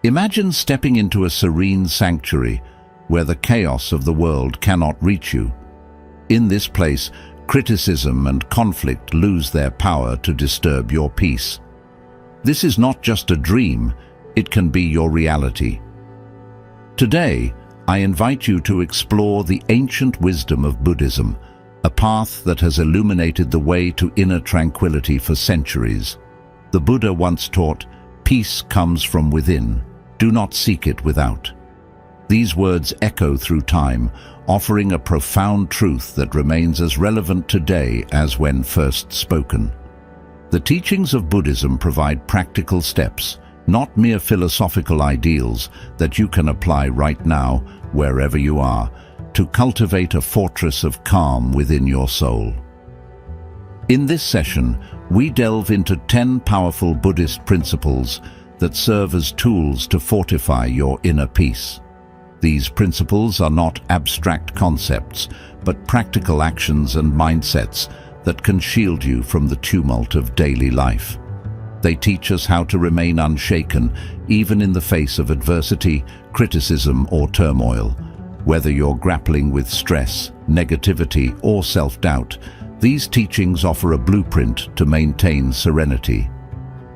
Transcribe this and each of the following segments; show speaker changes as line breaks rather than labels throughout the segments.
Imagine stepping into a serene sanctuary where the chaos of the world cannot reach you. In this place, criticism and conflict lose their power to disturb your peace. This is not just a dream, it can be your reality. Today, I invite you to explore the ancient wisdom of Buddhism, a path that has illuminated the way to inner tranquility for centuries. The Buddha once taught, "Peace comes from within. Do not seek it without." These words echo through time, offering a profound truth that remains as relevant today as when first spoken. The teachings of Buddhism provide practical steps, not mere philosophical ideals that you can apply right now, wherever you are, to cultivate a fortress of calm within your soul. In this session, we delve into 10 powerful Buddhist principles that serve as tools to fortify your inner peace. These principles are not abstract concepts, but practical actions and mindsets that can shield you from the tumult of daily life. They teach us how to remain unshaken, even in the face of adversity, criticism, or turmoil. Whether you're grappling with stress, negativity, or self-doubt, these teachings offer a blueprint to maintain serenity.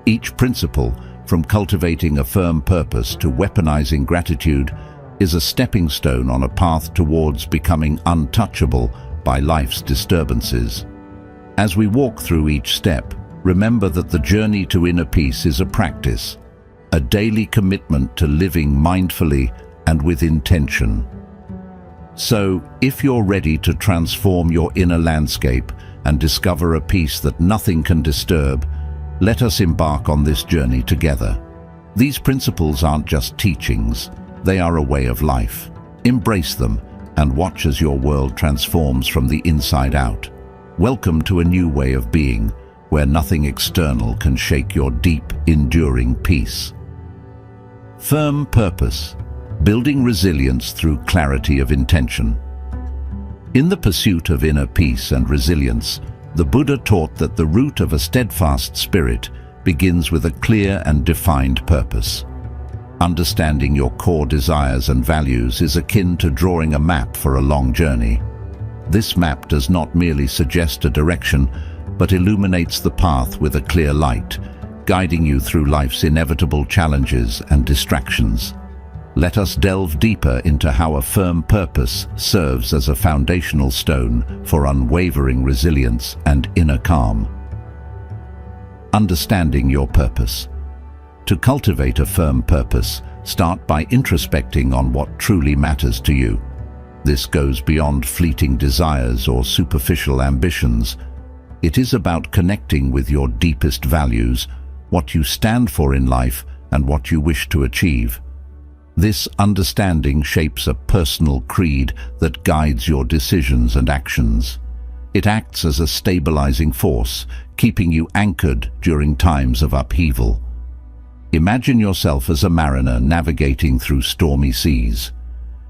Each principle, from cultivating a firm purpose to weaponizing gratitude, is a stepping stone on a path towards becoming untouchable by life's disturbances. As we walk through each step, remember that the journey to inner peace is a practice, a daily commitment to living mindfully and with intention. So, if you're ready to transform your inner landscape and discover a peace that nothing can disturb, let us embark on this journey together. These principles aren't just teachings, they are a way of life. Embrace them and watch as your world transforms from the inside out. Welcome to a new way of being, where nothing external can shake your deep, enduring peace. Firm purpose. Building resilience through clarity of intention. In the pursuit of inner peace and resilience, the Buddha taught that the root of a steadfast spirit begins with a clear and defined purpose. Understanding your core desires and values is akin to drawing a map for a long journey. This map does not merely suggest a direction, but illuminates the path with a clear light, guiding you through life's inevitable challenges and distractions. Let us delve deeper into how a firm purpose serves as a foundational stone for unwavering resilience and inner calm. Understanding your purpose. To cultivate a firm purpose, start by introspecting on what truly matters to you. This goes beyond fleeting desires or superficial ambitions. It is about connecting with your deepest values, what you stand for in life, and what you wish to achieve. This understanding shapes a personal creed that guides your decisions and actions. It acts as a stabilizing force, keeping you anchored during times of upheaval. Imagine yourself as a mariner navigating through stormy seas.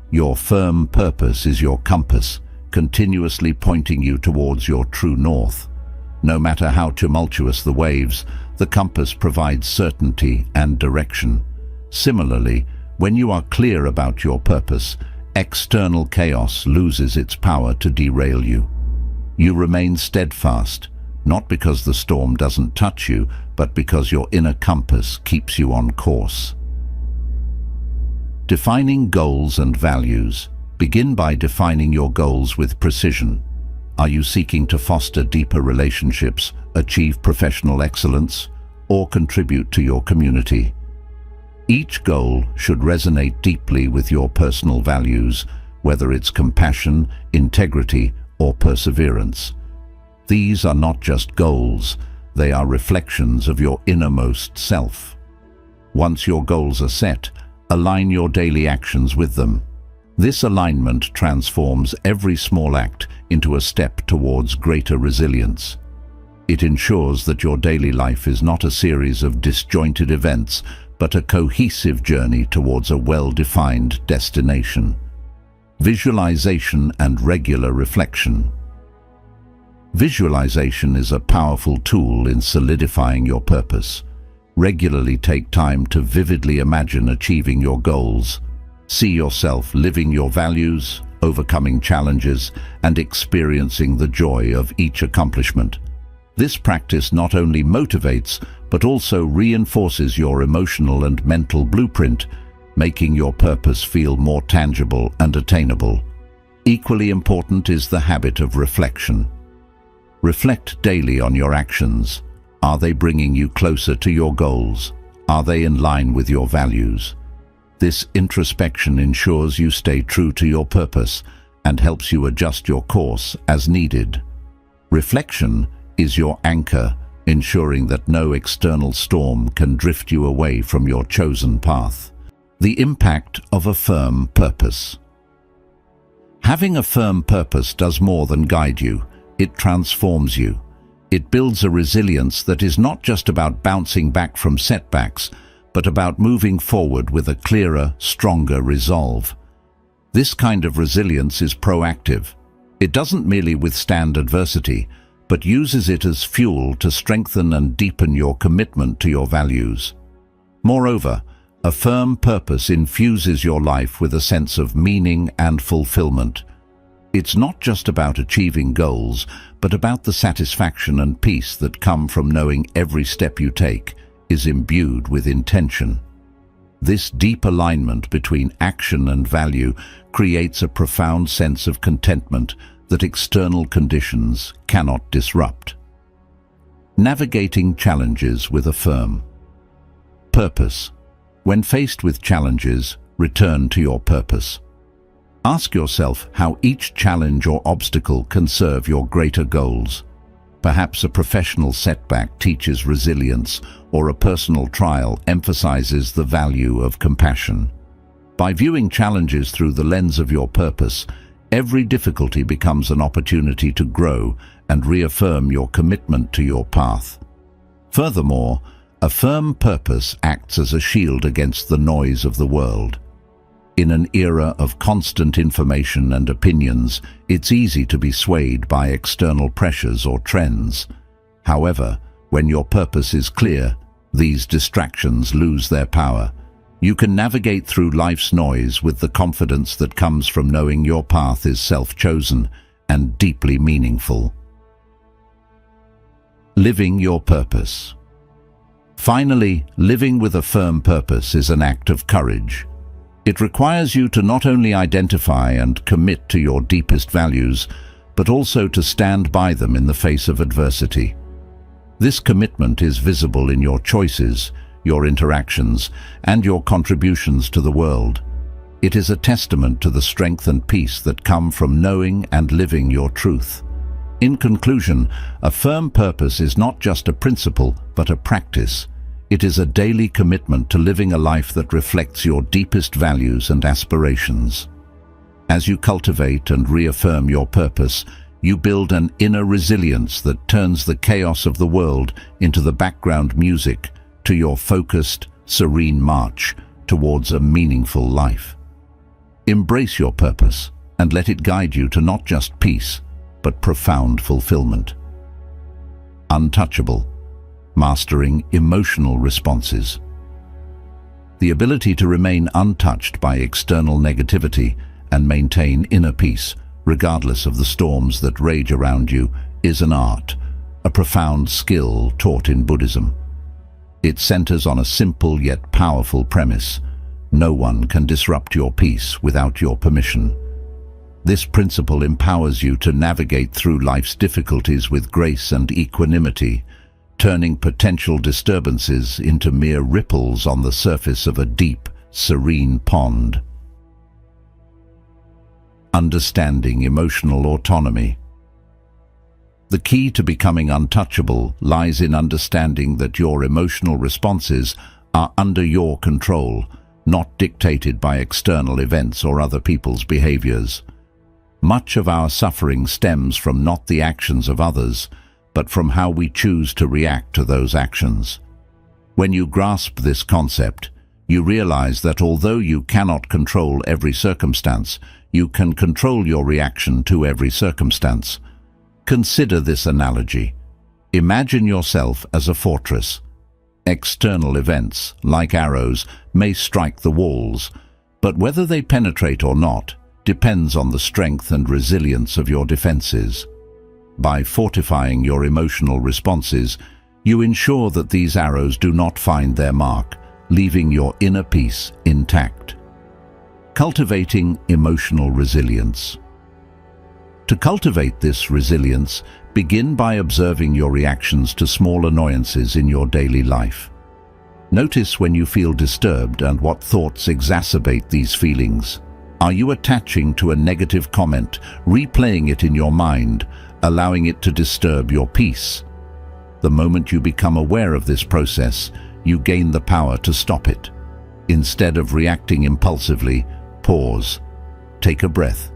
Your firm purpose is your compass, continuously pointing you towards your true north. No matter how tumultuous the waves, the compass provides certainty and direction. Similarly, when you are clear about your purpose, external chaos loses its power to derail you. You remain steadfast, not because the storm doesn't touch you, but because your inner compass keeps you on course. Defining goals and values. Begin by defining your goals with precision. Are you seeking to foster deeper relationships, achieve professional excellence, or contribute to your community? Each goal should resonate deeply with your personal values, whether it's compassion, integrity, or perseverance. These are not just goals, they are reflections of your innermost self. Once your goals are set, align your daily actions with them. This alignment transforms every small act into a step towards greater resilience. It ensures that your daily life is not a series of disjointed events, but a cohesive journey towards a well-defined destination. Visualization and regular reflection. Visualization is a powerful tool in solidifying your purpose. Regularly take time to vividly imagine achieving your goals. See yourself living your values, overcoming challenges, and experiencing the joy of each accomplishment. This practice not only motivates, but also reinforces your emotional and mental blueprint, making your purpose feel more tangible and attainable. Equally important is the habit of reflection. Reflect daily on your actions. Are they bringing you closer to your goals? Are they in line with your values? This introspection ensures you stay true to your purpose and helps you adjust your course as needed. Reflection is your anchor, ensuring that no external storm can drift you away from your chosen path. The impact of a firm purpose. Having a firm purpose does more than guide you. It transforms you. It builds a resilience that is not just about bouncing back from setbacks, but about moving forward with a clearer, stronger resolve. This kind of resilience is proactive. It doesn't merely withstand adversity, but uses it as fuel to strengthen and deepen your commitment to your values. Moreover, a firm purpose infuses your life with a sense of meaning and fulfillment. It's not just about achieving goals, but about the satisfaction and peace that come from knowing every step you take is imbued with intention. This deep alignment between action and value creates a profound sense of contentment that external conditions cannot disrupt. Navigating challenges with a firm purpose. When faced with challenges, return to your purpose. Ask yourself how each challenge or obstacle can serve your greater goals. Perhaps a professional setback teaches resilience, or a personal trial emphasizes the value of compassion. By viewing challenges through the lens of your purpose, every difficulty becomes an opportunity to grow and reaffirm your commitment to your path. Furthermore, a firm purpose acts as a shield against the noise of the world. In an era of constant information and opinions, it's easy to be swayed by external pressures or trends. However, when your purpose is clear, these distractions lose their power. You can navigate through life's noise with the confidence that comes from knowing your path is self-chosen and deeply meaningful. Living your purpose. Finally, living with a firm purpose is an act of courage. It requires you to not only identify and commit to your deepest values, but also to stand by them in the face of adversity. This commitment is visible in your choices, your interactions, and your contributions to the world. It is a testament to the strength and peace that come from knowing and living your truth. In conclusion, a firm purpose is not just a principle, but a practice. It is a daily commitment to living a life that reflects your deepest values and aspirations. As you cultivate and reaffirm your purpose, you build an inner resilience that turns the chaos of the world into the background music to your focused, serene march towards a meaningful life. Embrace your purpose and let it guide you to not just peace, but profound fulfillment. Untouchable. Mastering emotional responses. The ability to remain untouched by external negativity and maintain inner peace, regardless of the storms that rage around you, is an art, a profound skill taught in Buddhism. It centers on a simple yet powerful premise: no one can disrupt your peace without your permission. This principle empowers you to navigate through life's difficulties with grace and equanimity, turning potential disturbances into mere ripples on the surface of a deep, serene pond. Understanding emotional autonomy. The key to becoming untouchable lies in understanding that your emotional responses are under your control, not dictated by external events or other people's behaviors. Much of our suffering stems from not the actions of others, but from how we choose to react to those actions. When you grasp this concept, you realize that although you cannot control every circumstance, you can control your reaction to every circumstance. Consider this analogy. Imagine yourself as a fortress. External events, like arrows, may strike the walls, but whether they penetrate or not depends on the strength and resilience of your defenses. By fortifying your emotional responses, you ensure that these arrows do not find their mark, leaving your inner peace intact. Cultivating emotional resilience. To cultivate this resilience, begin by observing your reactions to small annoyances in your daily life. Notice when you feel disturbed and what thoughts exacerbate these feelings. Are you attaching to a negative comment, replaying it in your mind, allowing it to disturb your peace? The moment you become aware of this process, you gain the power to stop it. Instead of reacting impulsively, pause, take a breath.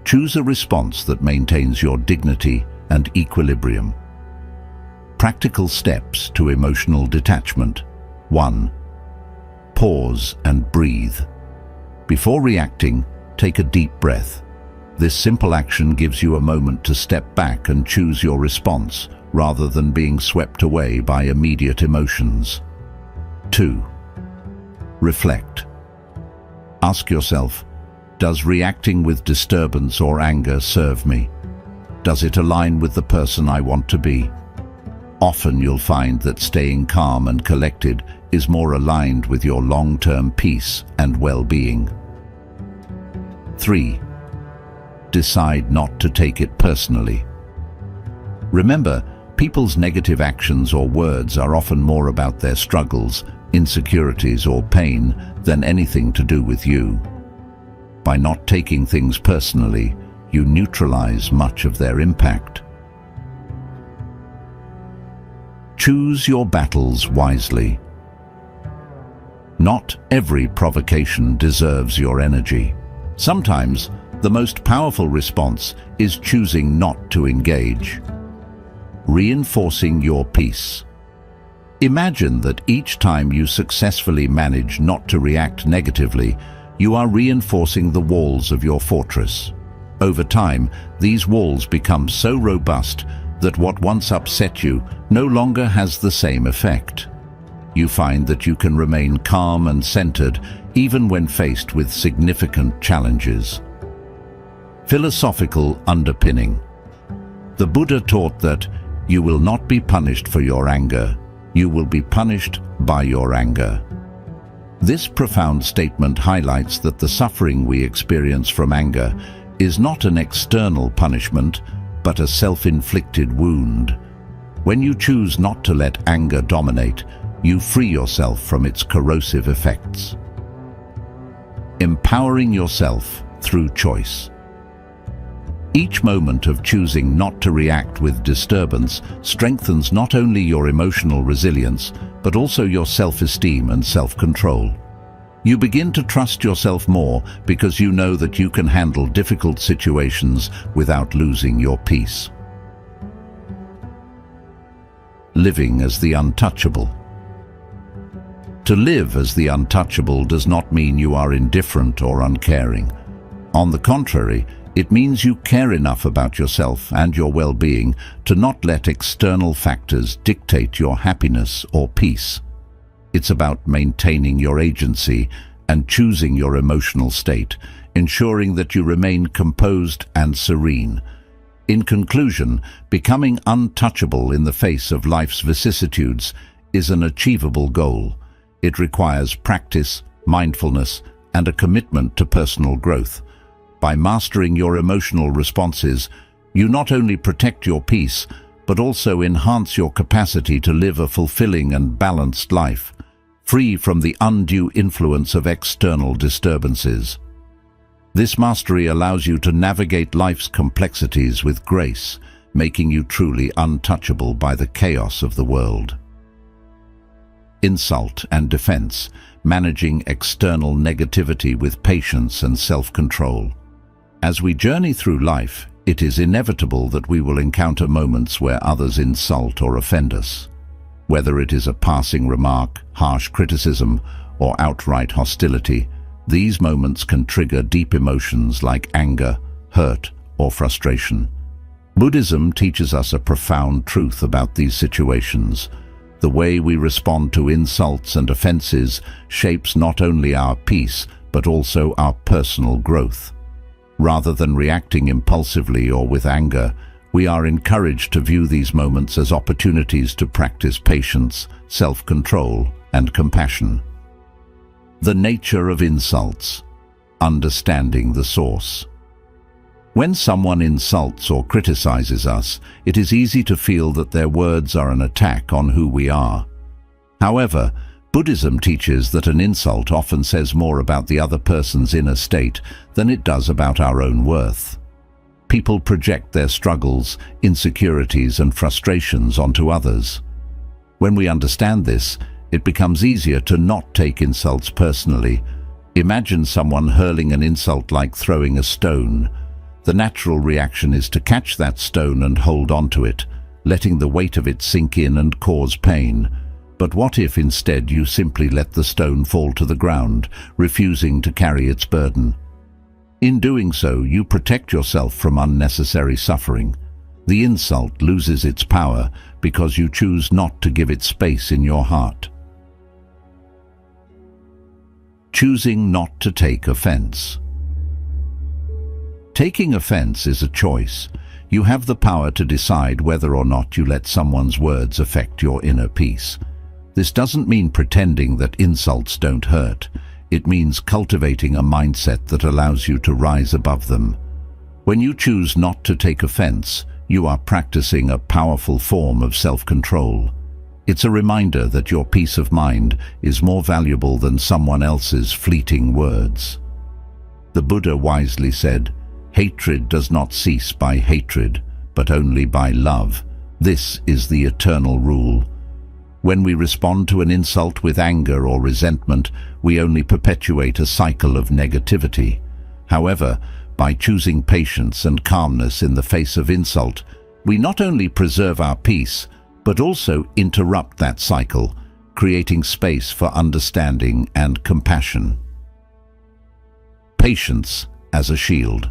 Choose a response that maintains your dignity and equilibrium. Practical steps to emotional detachment. 1. Pause and breathe. Before reacting, take a deep breath. This simple action gives you a moment to step back and choose your response, rather than being swept away by immediate emotions. 2. Reflect. Ask yourself, does reacting with disturbance or anger serve me? Does it align with the person I want to be? Often you'll find that staying calm and collected is more aligned with your long-term peace and well-being. 3. Decide not to take it personally. Remember, people's negative actions or words are often more about their struggles, insecurities, or pain than anything to do with you. By not taking things personally, you neutralize much of their impact. Choose your battles wisely. Not every provocation deserves your energy. Sometimes, the most powerful response is choosing not to engage. Reinforcing your peace. Imagine that each time you successfully manage not to react negatively, you are reinforcing the walls of your fortress. Over time, these walls become so robust that what once upset you no longer has the same effect. You find that you can remain calm and centered even when faced with significant challenges. Philosophical underpinning. The Buddha taught that you will not be punished for your anger, you will be punished by your anger. This profound statement highlights that the suffering we experience from anger is not an external punishment, but a self-inflicted wound. When you choose not to let anger dominate, you free yourself from its corrosive effects. Empowering yourself through choice. Each moment of choosing not to react with disturbance strengthens not only your emotional resilience, but also your self-esteem and self-control. You begin to trust yourself more because you know that you can handle difficult situations without losing your peace. Living as the untouchable. To live as the untouchable does not mean you are indifferent or uncaring. On the contrary, it means you care enough about yourself and your well-being to not let external factors dictate your happiness or peace. It's about maintaining your agency and choosing your emotional state, ensuring that you remain composed and serene. In conclusion, becoming untouchable in the face of life's vicissitudes is an achievable goal. It requires practice, mindfulness, and a commitment to personal growth. By mastering your emotional responses, you not only protect your peace, but also enhance your capacity to live a fulfilling and balanced life, free from the undue influence of external disturbances. This mastery allows you to navigate life's complexities with grace, making you truly untouchable by the chaos of the world. Insult and defense, managing external negativity with patience and self-control. As we journey through life, it is inevitable that we will encounter moments where others insult or offend us. Whether it is a passing remark, harsh criticism, or outright hostility, these moments can trigger deep emotions like anger, hurt, or frustration. Buddhism teaches us a profound truth about these situations. The way we respond to insults and offenses shapes not only our peace, but also our personal growth. Rather than reacting impulsively or with anger, we are encouraged to view these moments as opportunities to practice patience, self-control, and compassion. The nature of insults. Understanding the source. When someone insults or criticizes us, it is easy to feel that their words are an attack on who we are. However, Buddhism teaches that an insult often says more about the other person's inner state than it does about our own worth. People project their struggles, insecurities, and frustrations onto others. When we understand this, it becomes easier to not take insults personally. Imagine someone hurling an insult like throwing a stone. The natural reaction is to catch that stone and hold onto it, letting the weight of it sink in and cause pain. But what if instead you simply let the stone fall to the ground, refusing to carry its burden? In doing so, you protect yourself from unnecessary suffering. The insult loses its power because you choose not to give it space in your heart. Choosing not to take offense. Taking offense is a choice. You have the power to decide whether or not you let someone's words affect your inner peace. This doesn't mean pretending that insults don't hurt. It means cultivating a mindset that allows you to rise above them. When you choose not to take offense, you are practicing a powerful form of self-control. It's a reminder that your peace of mind is more valuable than someone else's fleeting words. The Buddha wisely said, "Hatred does not cease by hatred, but only by love. This is the eternal rule." When we respond to an insult with anger or resentment, we only perpetuate a cycle of negativity. However, by choosing patience and calmness in the face of insult, we not only preserve our peace, but also interrupt that cycle, creating space for understanding and compassion. Patience as a shield.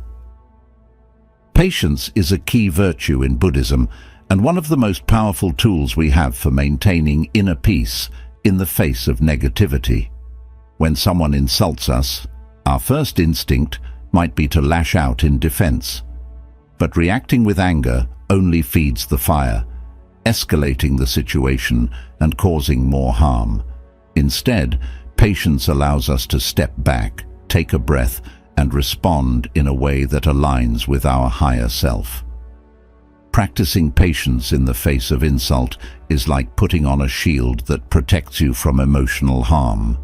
Patience is a key virtue in Buddhism and one of the most powerful tools we have for maintaining inner peace in the face of negativity. When someone insults us, our first instinct might be to lash out in defense. But reacting with anger only feeds the fire, escalating the situation and causing more harm. Instead, patience allows us to step back, take a breath, and respond in a way that aligns with our higher self. Practicing patience in the face of insult is like putting on a shield that protects you from emotional harm.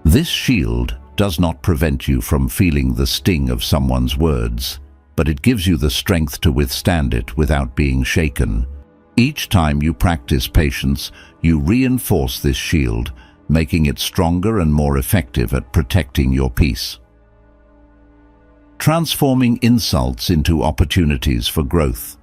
This shield does not prevent you from feeling the sting of someone's words, but it gives you the strength to withstand it without being shaken. Each time you practice patience, you reinforce this shield, making it stronger and more effective at protecting your peace. Transforming insults into opportunities for growth.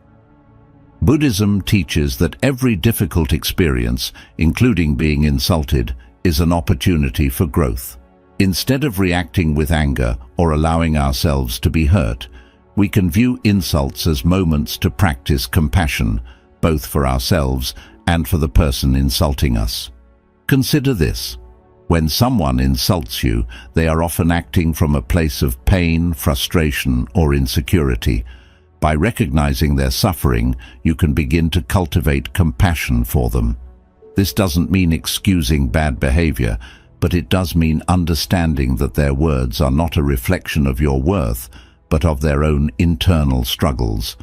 Buddhism teaches that every difficult experience, including being insulted, is an opportunity for growth. Instead of reacting with anger or allowing ourselves to be hurt, we can view insults as moments to practice compassion, both for ourselves and for the person insulting us. Consider this. When someone insults you, they are often acting from a place of pain, frustration, or insecurity. By recognizing their suffering, you can begin to cultivate compassion for them. This doesn't mean excusing bad behavior, but it does mean understanding that their words are not a reflection of your worth, but of their own internal struggles.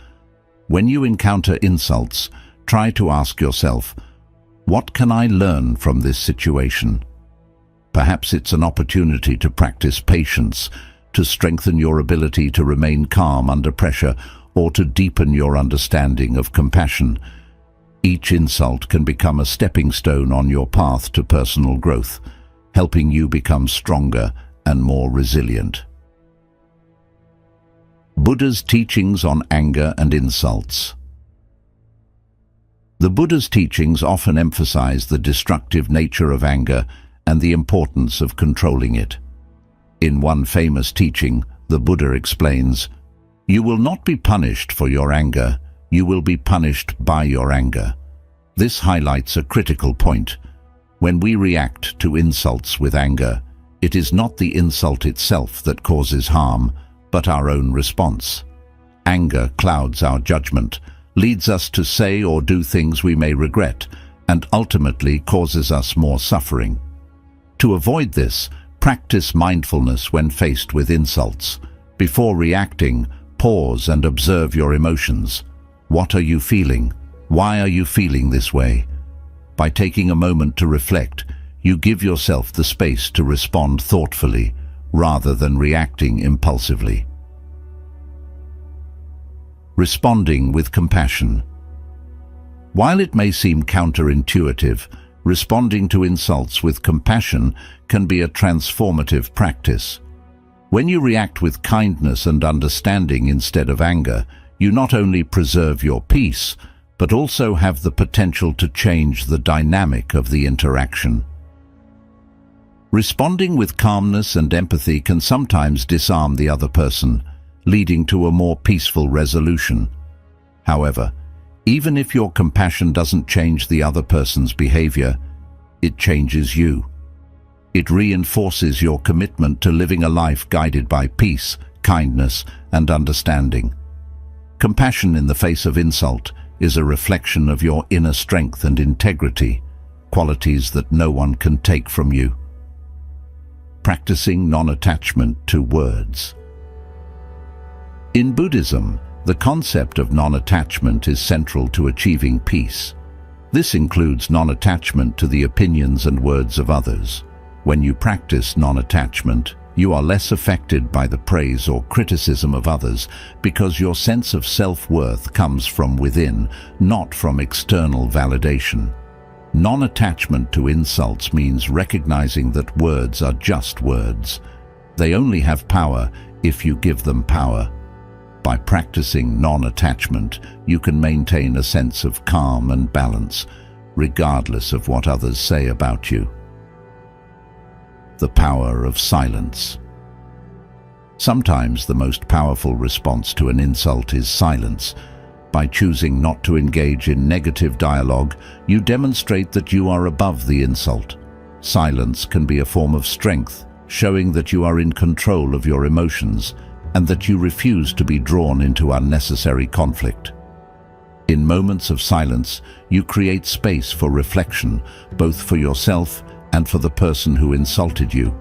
When you encounter insults, try to ask yourself, what can I learn from this situation? Perhaps it's an opportunity to practice patience, to strengthen your ability to remain calm under pressure, or to deepen your understanding of compassion. Each insult can become a stepping stone on your path to personal growth, helping you become stronger and more resilient. Buddha's teachings on anger and insults. The Buddha's teachings often emphasize the destructive nature of anger and the importance of controlling it. In one famous teaching, the Buddha explains, "You will not be punished for your anger, you will be punished by your anger." This highlights a critical point. When we react to insults with anger, it is not the insult itself that causes harm, but our own response. Anger clouds our judgment, leads us to say or do things we may regret, and ultimately causes us more suffering. To avoid this, practice mindfulness when faced with insults. Before reacting, pause and observe your emotions. What are you feeling? Why are you feeling this way? By taking a moment to reflect, you give yourself the space to respond thoughtfully, rather than reacting impulsively. Responding with compassion. While it may seem counterintuitive, responding to insults with compassion can be a transformative practice. When you react with kindness and understanding instead of anger, you not only preserve your peace, but also have the potential to change the dynamic of the interaction. Responding with calmness and empathy can sometimes disarm the other person, leading to a more peaceful resolution. However, even if your compassion doesn't change the other person's behavior, it changes you. It reinforces your commitment to living a life guided by peace, kindness, and understanding. Compassion in the face of insult is a reflection of your inner strength and integrity, qualities that no one can take from you. Practicing non-attachment to words. In Buddhism, the concept of non-attachment is central to achieving peace. This includes non-attachment to the opinions and words of others. When you practice non-attachment, you are less affected by the praise or criticism of others because your sense of self-worth comes from within, not from external validation. Non-attachment to insults means recognizing that words are just words. They only have power if you give them power. By practicing non-attachment, you can maintain a sense of calm and balance, regardless of what others say about you. The power of silence. Sometimes the most powerful response to an insult is silence. By choosing not to engage in negative dialogue, you demonstrate that you are above the insult. Silence can be a form of strength, showing that you are in control of your emotions and that you refuse to be drawn into unnecessary conflict. In moments of silence, you create space for reflection, both for yourself and for the person who insulted you.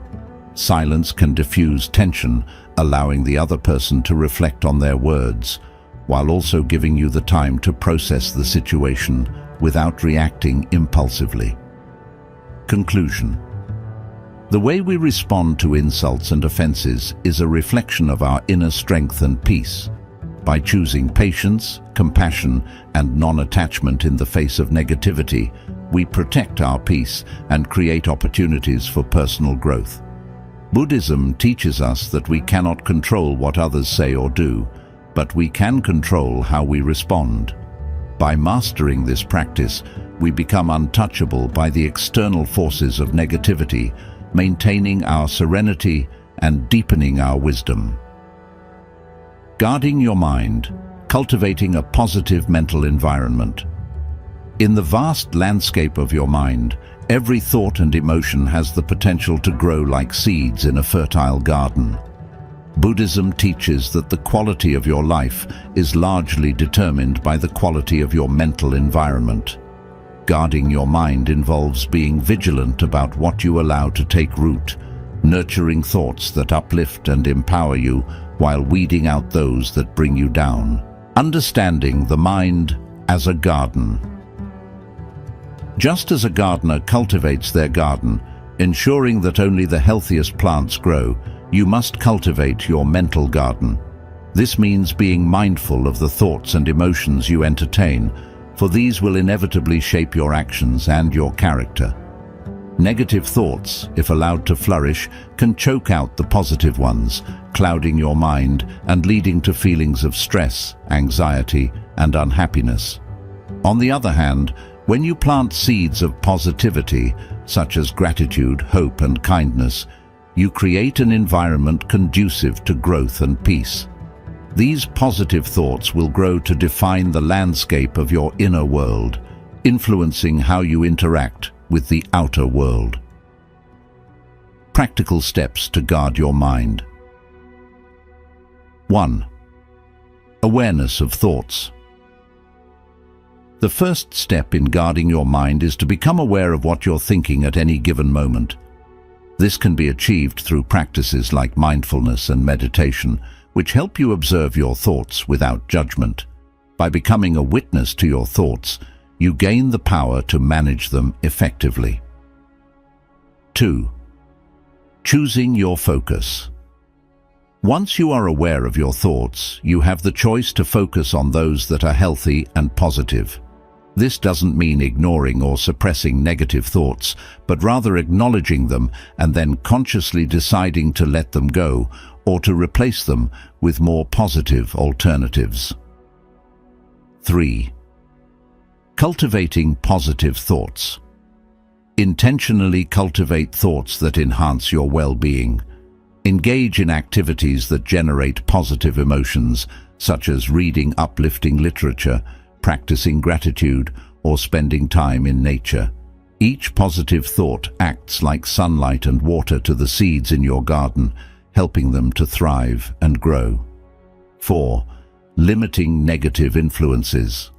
Silence can diffuse tension, allowing the other person to reflect on their words, while also giving you the time to process the situation without reacting impulsively. Conclusion. The way we respond to insults and offenses is a reflection of our inner strength and peace. By choosing patience, compassion, and non-attachment in the face of negativity, we protect our peace and create opportunities for personal growth. Buddhism teaches us that we cannot control what others say or do, but we can control how we respond. By mastering this practice, we become untouchable by the external forces of negativity, maintaining our serenity and deepening our wisdom. Guarding your mind, cultivating a positive mental environment. In the vast landscape of your mind, every thought and emotion has the potential to grow like seeds in a fertile garden. Buddhism teaches that the quality of your life is largely determined by the quality of your mental environment. Guarding your mind involves being vigilant about what you allow to take root, nurturing thoughts that uplift and empower you while weeding out those that bring you down. Understanding the mind as a garden. Just as a gardener cultivates their garden, ensuring that only the healthiest plants grow, you must cultivate your mental garden. This means being mindful of the thoughts and emotions you entertain, for these will inevitably shape your actions and your character. Negative thoughts, if allowed to flourish, can choke out the positive ones, clouding your mind and leading to feelings of stress, anxiety, and unhappiness. On the other hand, when you plant seeds of positivity, such as gratitude, hope, and kindness, you create an environment conducive to growth and peace. These positive thoughts will grow to define the landscape of your inner world, influencing how you interact with the outer world. Practical steps to guard your mind. 1. Awareness of thoughts. The first step in guarding your mind is to become aware of what you're thinking at any given moment. This can be achieved through practices like mindfulness and meditation, which help you observe your thoughts without judgment. By becoming a witness to your thoughts, you gain the power to manage them effectively. 2. Choosing your focus. Once you are aware of your thoughts, you have the choice to focus on those that are healthy and positive. This doesn't mean ignoring or suppressing negative thoughts, but rather acknowledging them and then consciously deciding to let them go or to replace them with more positive alternatives. 3. Cultivating positive thoughts. Intentionally cultivate thoughts that enhance your well-being. Engage in activities that generate positive emotions, such as reading uplifting literature, practicing gratitude, or spending time in nature. Each positive thought acts like sunlight and water to the seeds in your garden, helping them to thrive and grow. 4. Limiting negative influences.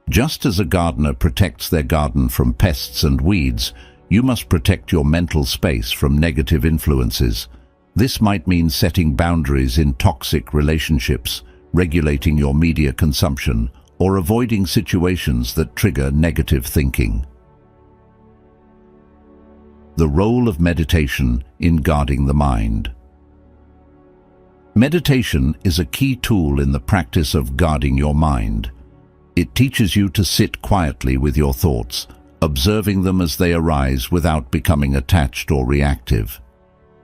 Just as a gardener protects their garden from pests and weeds, you must protect your mental space from negative influences. This might mean setting boundaries in toxic relationships, regulating your media consumption, or avoiding situations that trigger negative thinking. The role of meditation in guarding the mind. Meditation is a key tool in the practice of guarding your mind. It teaches you to sit quietly with your thoughts, observing them as they arise without becoming attached or reactive.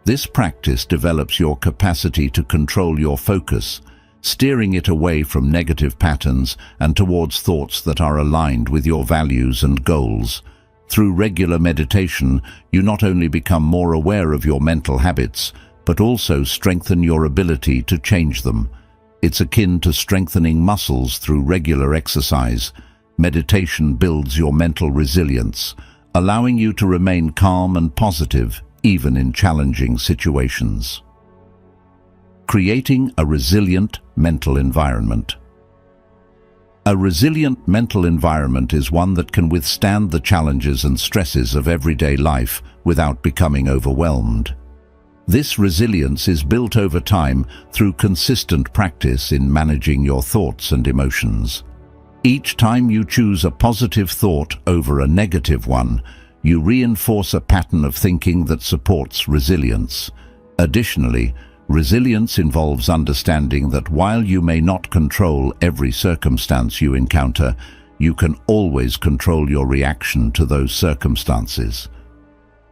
This practice develops your capacity to control your focus, steering it away from negative patterns and towards thoughts that are aligned with your values and goals. Through regular meditation, you not only become more aware of your mental habits, but also strengthen your ability to change them. It's akin to strengthening muscles through regular exercise. Meditation builds your mental resilience, allowing you to remain calm and positive even in challenging situations. Creating a resilient mental environment. A resilient mental environment is one that can withstand the challenges and stresses of everyday life without becoming overwhelmed. This resilience is built over time through consistent practice in managing your thoughts and emotions. Each time you choose a positive thought over a negative one, you reinforce a pattern of thinking that supports resilience. Additionally, resilience involves understanding that while you may not control every circumstance you encounter, you can always control your reaction to those circumstances.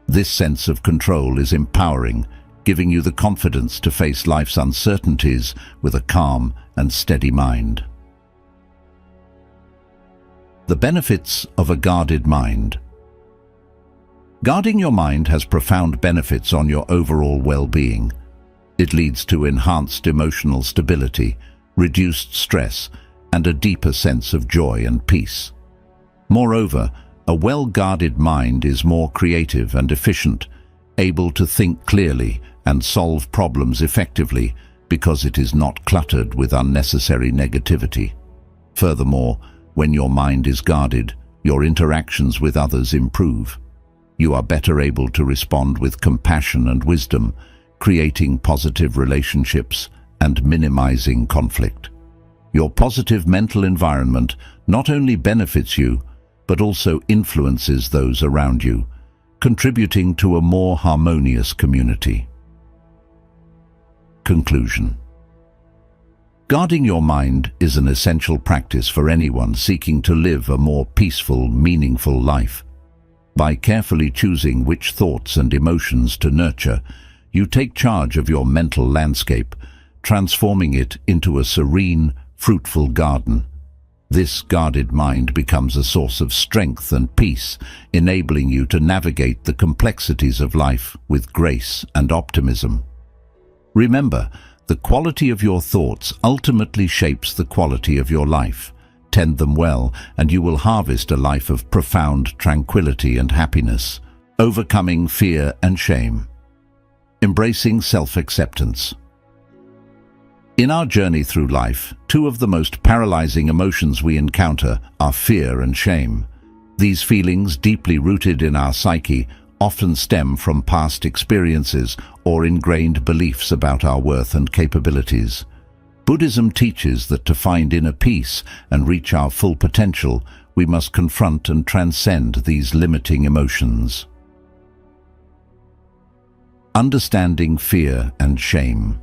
This sense of control is empowering, giving you the confidence to face life's uncertainties with a calm and steady mind. The benefits of a guarded mind. Guarding your mind has profound benefits on your overall well-being. It leads to enhanced emotional stability, reduced stress, and a deeper sense of joy and peace. Moreover, a well-guarded mind is more creative and efficient, able to think clearly and solve problems effectively because it is not cluttered with unnecessary negativity. Furthermore, when your mind is guarded, your interactions with others improve. You are better able to respond with compassion and wisdom, creating positive relationships and minimizing conflict. Your positive mental environment not only benefits you, but also influences those around you, contributing to a more harmonious community. Conclusion. Guarding your mind is an essential practice for anyone seeking to live a more peaceful, meaningful life. By carefully choosing which thoughts and emotions to nurture, you take charge of your mental landscape, transforming it into a serene, fruitful garden. This guarded mind becomes a source of strength and peace, enabling you to navigate the complexities of life with grace and optimism. Remember, the quality of your thoughts ultimately shapes the quality of your life. tend them well, and you will harvest a life of profound tranquility and happiness. Overcoming fear and shame. Embracing self-acceptance. In our journey through life, two of the most paralyzing emotions we encounter are fear and shame. These feelings, deeply rooted in our psyche, often stem from past experiences or ingrained beliefs about our worth and capabilities. Buddhism teaches that to find inner peace and reach our full potential, we must confront and transcend these limiting emotions. Understanding fear and shame.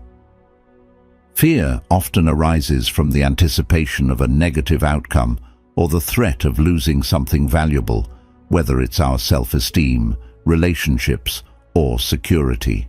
Fear often arises from the anticipation of a negative outcome or the threat of losing something valuable, whether it's our self-esteem, relationships, or security.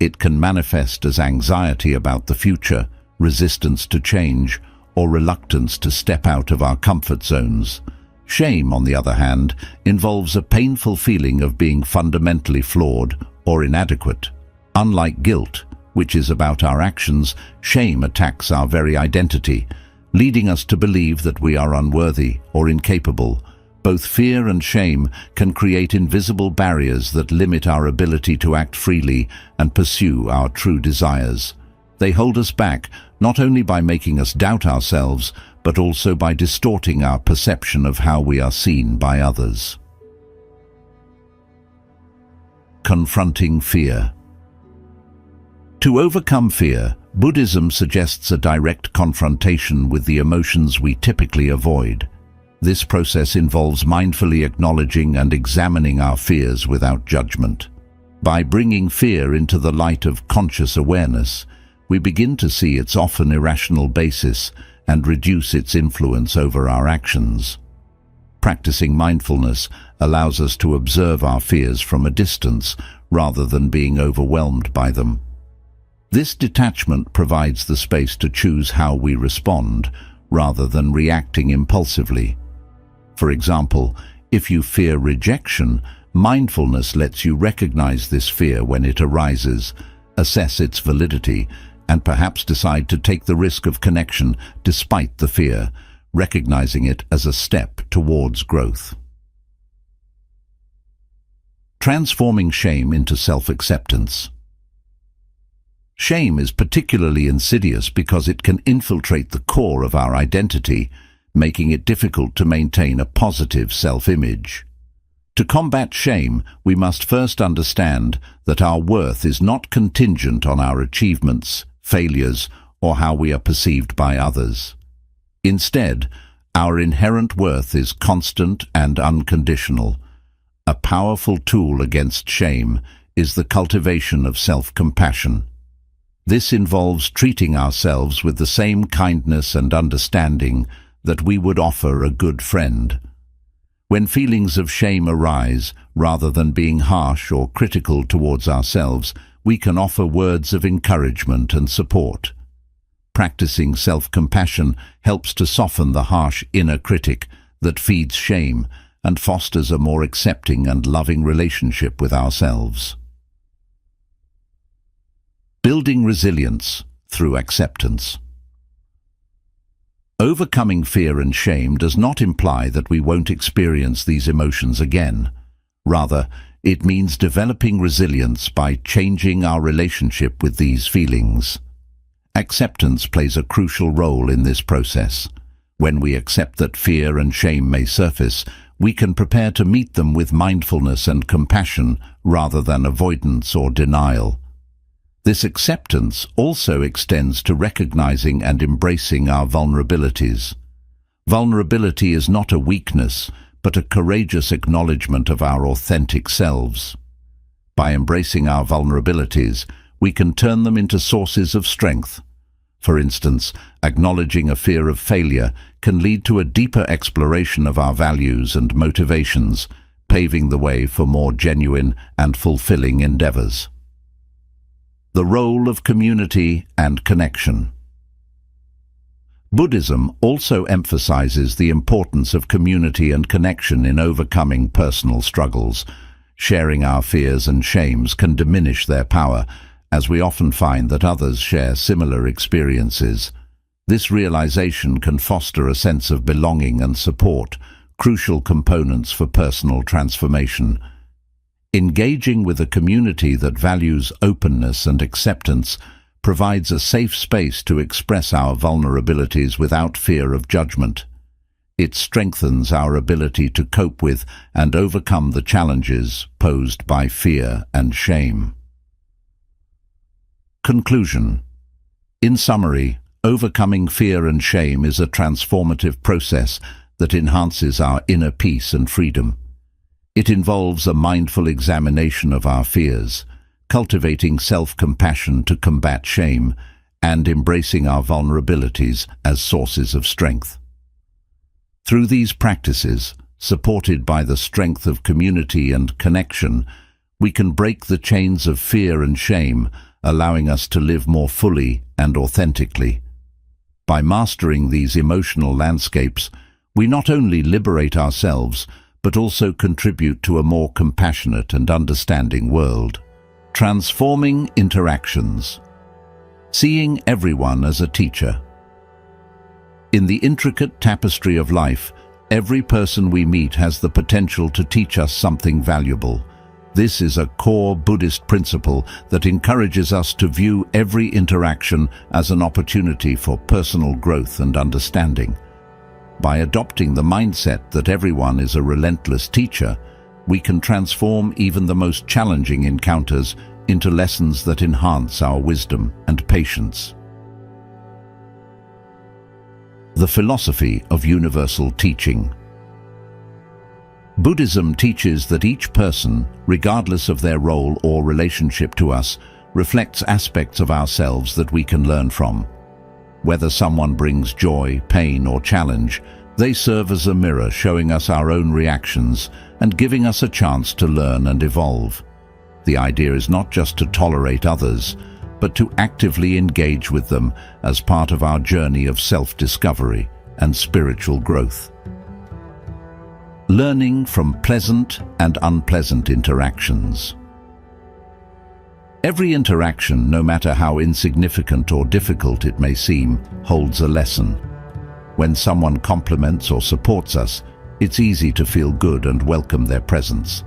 It can manifest as anxiety about the future, resistance to change, or reluctance to step out of our comfort zones. Shame, on the other hand, involves a painful feeling of being fundamentally flawed or inadequate. Unlike guilt, which is about our actions, shame attacks our very identity, leading us to believe that we are unworthy or incapable. Both fear and shame can create invisible barriers that limit our ability to act freely and pursue our true desires. They hold us back, not only by making us doubt ourselves, but also by distorting our perception of how we are seen by others. Confronting fear. To overcome fear, Buddhism suggests a direct confrontation with the emotions we typically avoid. This process involves mindfully acknowledging and examining our fears without judgment. By bringing fear into the light of conscious awareness, we begin to see its often irrational basis and reduce its influence over our actions. Practicing mindfulness allows us to observe our fears from a distance rather than being overwhelmed by them. This detachment provides the space to choose how we respond, rather than reacting impulsively. For example, if you fear rejection, mindfulness lets you recognize this fear when it arises, assess its validity, and perhaps decide to take the risk of connection despite the fear, recognizing it as a step towards growth. Transforming shame into self-acceptance. Shame is particularly insidious because it can infiltrate the core of our identity, making it difficult to maintain a positive self-image. To combat shame, we must first understand that our worth is not contingent on our achievements, failures, or how we are perceived by others. Instead, our inherent worth is constant and unconditional. A powerful tool against shame is the cultivation of self-compassion. This involves treating ourselves with the same kindness and understanding that we would offer a good friend. When feelings of shame arise, rather than being harsh or critical towards ourselves, we can offer words of encouragement and support. Practicing self-compassion helps to soften the harsh inner critic that feeds shame and fosters a more accepting and loving relationship with ourselves. Building resilience through acceptance. Overcoming fear and shame does not imply that we won't experience these emotions again. Rather, it means developing resilience by changing our relationship with these feelings. Acceptance plays a crucial role in this process. When we accept that fear and shame may surface, we can prepare to meet them with mindfulness and compassion rather than avoidance or denial. This acceptance also extends to recognizing and embracing our vulnerabilities. Vulnerability is not a weakness, but a courageous acknowledgement of our authentic selves. By embracing our vulnerabilities, we can turn them into sources of strength. For instance, acknowledging a fear of failure can lead to a deeper exploration of our values and motivations, paving the way for more genuine and fulfilling endeavors. The role of community and connection. Buddhism also emphasizes the importance of community and connection in overcoming personal struggles. Sharing our fears and shames can diminish their power, as we often find that others share similar experiences. This realization can foster a sense of belonging and support, crucial components for personal transformation. Engaging with a community that values openness and acceptance provides a safe space to express our vulnerabilities without fear of judgment. It strengthens our ability to cope with and overcome the challenges posed by fear and shame. Conclusion. In summary, overcoming fear and shame is a transformative process that enhances our inner peace and freedom. It involves a mindful examination of our fears, cultivating self-compassion to combat shame, and embracing our vulnerabilities as sources of strength. Through these practices, supported by the strength of community and connection, we can break the chains of fear and shame, allowing us to live more fully and authentically. By mastering these emotional landscapes, we not only liberate ourselves, but also contribute to a more compassionate and understanding world. Transforming interactions. Seeing everyone as a teacher. In the intricate tapestry of life, every person we meet has the potential to teach us something valuable. This is a core Buddhist principle that encourages us to view every interaction as an opportunity for personal growth and understanding. By adopting the mindset that everyone is a relentless teacher, we can transform even the most challenging encounters into lessons that enhance our wisdom and patience. The philosophy of universal teaching. Buddhism teaches that each person, regardless of their role or relationship to us, reflects aspects of ourselves that we can learn from. Whether someone brings joy, pain, or challenge, they serve as a mirror showing us our own reactions and giving us a chance to learn and evolve. The idea is not just to tolerate others, but to actively engage with them as part of our journey of self-discovery and spiritual growth. Learning from pleasant and unpleasant interactions. Every interaction, no matter how insignificant or difficult it may seem, holds a lesson. When someone compliments or supports us, it's easy to feel good and welcome their presence.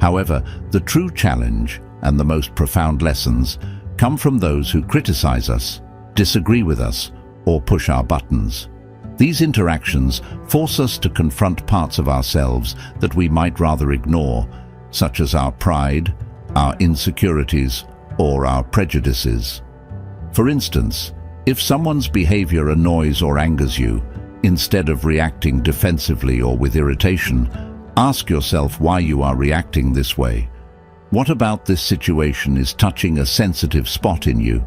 However, the true challenge and the most profound lessons come from those who criticize us, disagree with us, or push our buttons. These interactions force us to confront parts of ourselves that we might rather ignore, such as our pride, our insecurities, or our prejudices. For instance, if someone's behavior annoys or angers you, instead of reacting defensively or with irritation, ask yourself why you are reacting this way. What about this situation is touching a sensitive spot in you?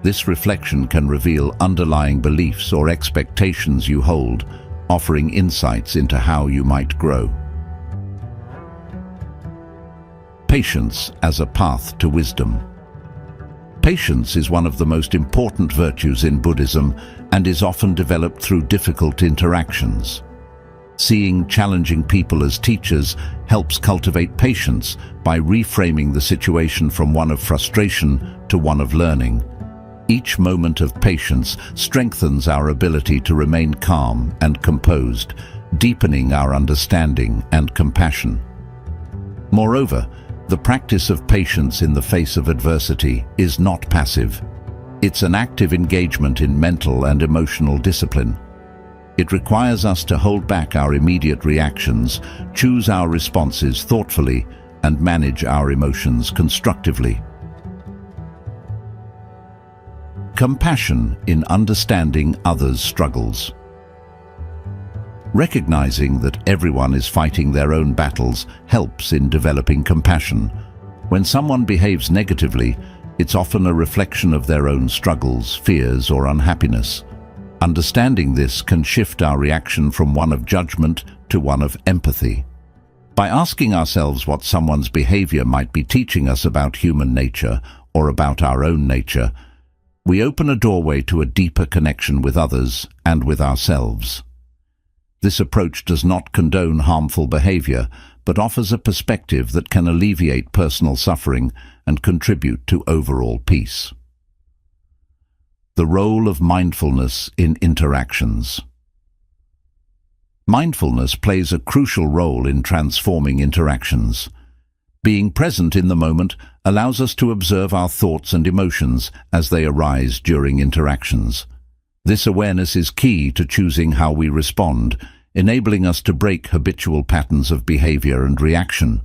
This reflection can reveal underlying beliefs or expectations you hold, offering insights into how you might grow. Patience as a path to wisdom. Patience is one of the most important virtues in Buddhism and is often developed through difficult interactions. Seeing challenging people as teachers helps cultivate patience by reframing the situation from one of frustration to one of learning. Each moment of patience strengthens our ability to remain calm and composed, deepening our understanding and compassion. Moreover, the practice of patience in the face of adversity is not passive. It's an active engagement in mental and emotional discipline. It requires us to hold back our immediate reactions, choose our responses thoughtfully, and manage our emotions constructively. Compassion in understanding others' struggles. Recognizing that everyone is fighting their own battles helps in developing compassion. When someone behaves negatively, it's often a reflection of their own struggles, fears, or unhappiness. Understanding this can shift our reaction from one of judgment to one of empathy. By asking ourselves what someone's behavior might be teaching us about human nature or about our own nature, we open a doorway to a deeper connection with others and with ourselves. This approach does not condone harmful behavior, but offers a perspective that can alleviate personal suffering and contribute to overall peace. The role of mindfulness in interactions. Mindfulness plays a crucial role in transforming interactions. Being present in the moment allows us to observe our thoughts and emotions as they arise during interactions. This awareness is key to choosing how we respond, enabling us to break habitual patterns of behavior and reaction.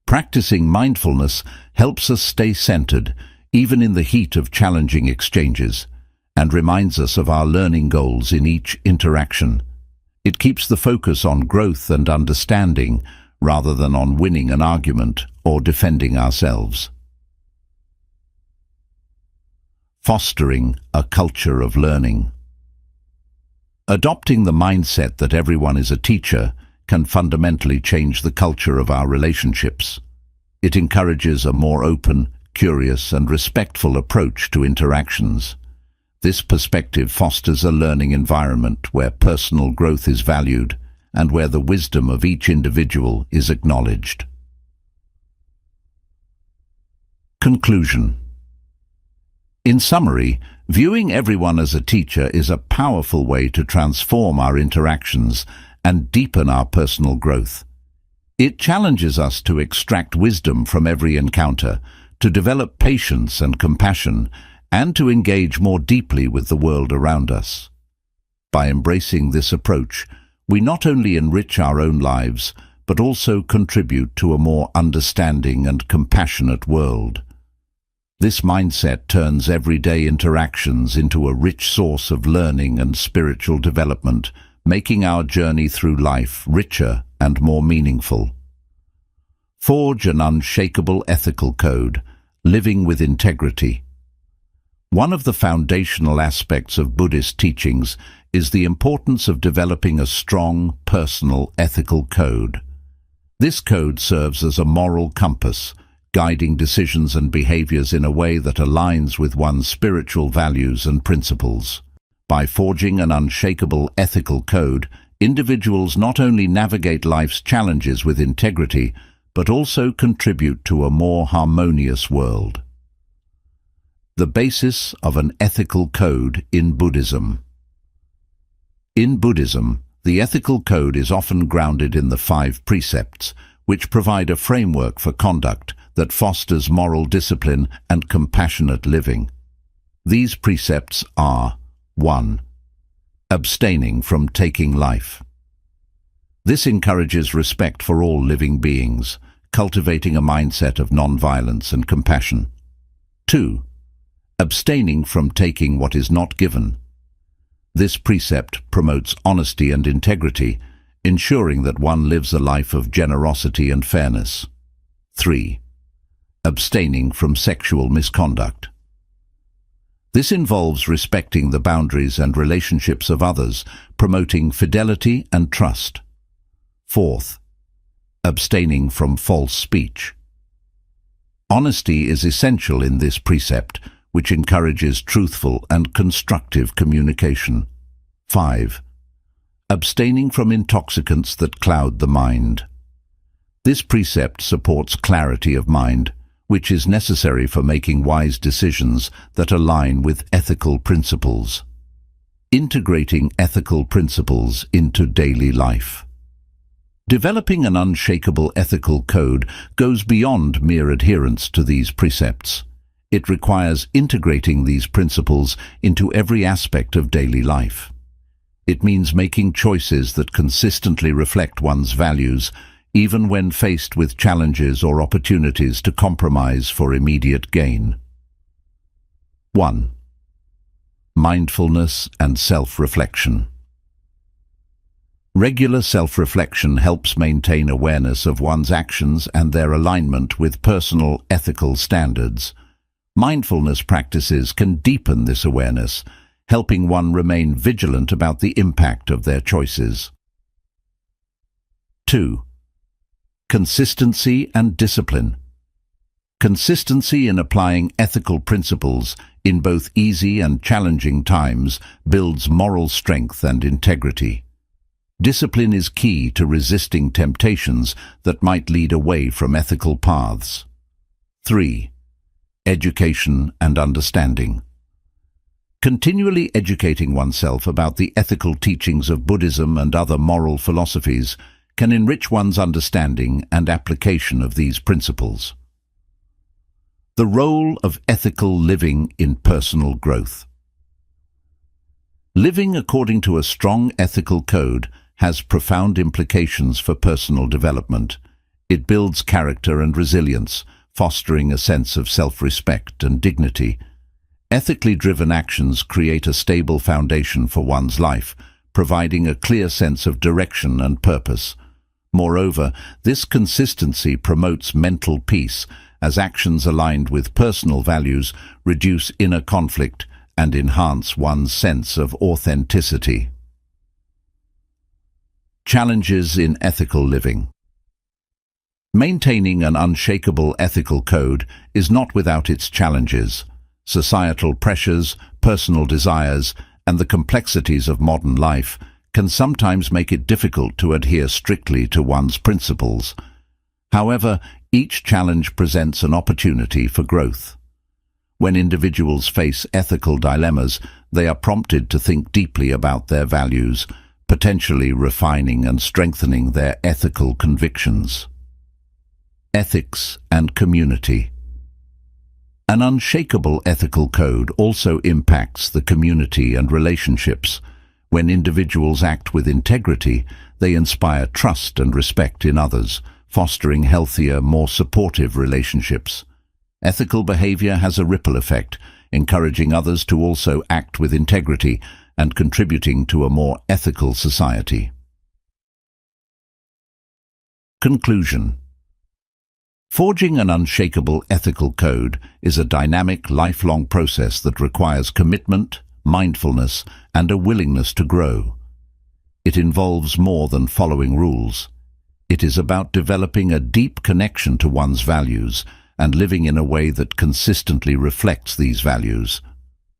Practicing mindfulness helps us stay centered, even in the heat of challenging exchanges, and reminds us of our learning goals in each interaction. It keeps the focus on growth and understanding, rather than on winning an argument or defending ourselves. Fostering a culture of learning. Adopting the mindset that everyone is a teacher can fundamentally change the culture of our relationships. It encourages a more open, curious, and respectful approach to interactions. This perspective fosters a learning environment where personal growth is valued and where the wisdom of each individual is acknowledged. Conclusion. In summary, viewing everyone as a teacher is a powerful way to transform our interactions and deepen our personal growth. It challenges us to extract wisdom from every encounter, to develop patience and compassion, and to engage more deeply with the world around us. By embracing this approach, we not only enrich our own lives, but also contribute to a more understanding and compassionate world. This mindset turns everyday interactions into a rich source of learning and spiritual development, making our journey through life richer and more meaningful. Forge an unshakable ethical code, living with integrity. One of the foundational aspects of Buddhist teachings is the importance of developing a strong, personal ethical code. This code serves as a moral compass, guiding decisions and behaviors in a way that aligns with one's spiritual values and principles. By forging an unshakable ethical code, individuals not only navigate life's challenges with integrity, but also contribute to a more harmonious world. The basis of an ethical code in Buddhism. In Buddhism, the ethical code is often grounded in the 5 precepts, which provide a framework for conduct that fosters moral discipline and compassionate living. These precepts are: 1. Abstaining from taking life. This encourages respect for all living beings, cultivating a mindset of non-violence and compassion. 2. Abstaining from taking what is not given. This precept promotes honesty and integrity, ensuring that one lives a life of generosity and fairness. 3. Abstaining from sexual misconduct. This involves respecting the boundaries and relationships of others, promoting fidelity and trust. 4th, abstaining from false speech. Honesty is essential in this precept, which encourages truthful and constructive communication. 5. Abstaining from intoxicants that cloud the mind. This precept supports clarity of mind, which is necessary for making wise decisions that align with ethical principles. Integrating ethical principles into daily life. Developing an unshakable ethical code goes beyond mere adherence to these precepts. It requires integrating these principles into every aspect of daily life. It means making choices that consistently reflect one's values, even when faced with challenges or opportunities to compromise for immediate gain. 1. Mindfulness and self-reflection. Regular self-reflection helps maintain awareness of one's actions and their alignment with personal ethical standards. Mindfulness practices can deepen this awareness, helping one remain vigilant about the impact of their choices. 2. Consistency and discipline. Consistency in applying ethical principles in both easy and challenging times builds moral strength and integrity. Discipline is key to resisting temptations that might lead away from ethical paths. 3. Education and understanding. Continually educating oneself about the ethical teachings of Buddhism and other moral philosophies can enrich one's understanding and application of these principles. The role of ethical living in personal growth. Living according to a strong ethical code has profound implications for personal development. It builds character and resilience, fostering a sense of self-respect and dignity. Ethically driven actions create a stable foundation for one's life, providing a clear sense of direction and purpose. Moreover, this consistency promotes mental peace, as actions aligned with personal values reduce inner conflict and enhance one's sense of authenticity. Challenges in ethical living. Maintaining an unshakable ethical code is not without its challenges. Societal pressures, personal desires, and the complexities of modern life can sometimes make it difficult to adhere strictly to one's principles. However, each challenge presents an opportunity for growth. When individuals face ethical dilemmas, they are prompted to think deeply about their values, potentially refining and strengthening their ethical convictions. Ethics and community. An unshakable ethical code also impacts the community and relationships. When individuals act with integrity, they inspire trust and respect in others, fostering healthier, more supportive relationships. Ethical behavior has a ripple effect, encouraging others to also act with integrity and contributing to a more ethical society. Conclusion. Forging an unshakable ethical code is a dynamic, lifelong process that requires commitment, mindfulness, and a willingness to grow. It involves more than following rules. It is about developing a deep connection to one's values and living in a way that consistently reflects these values.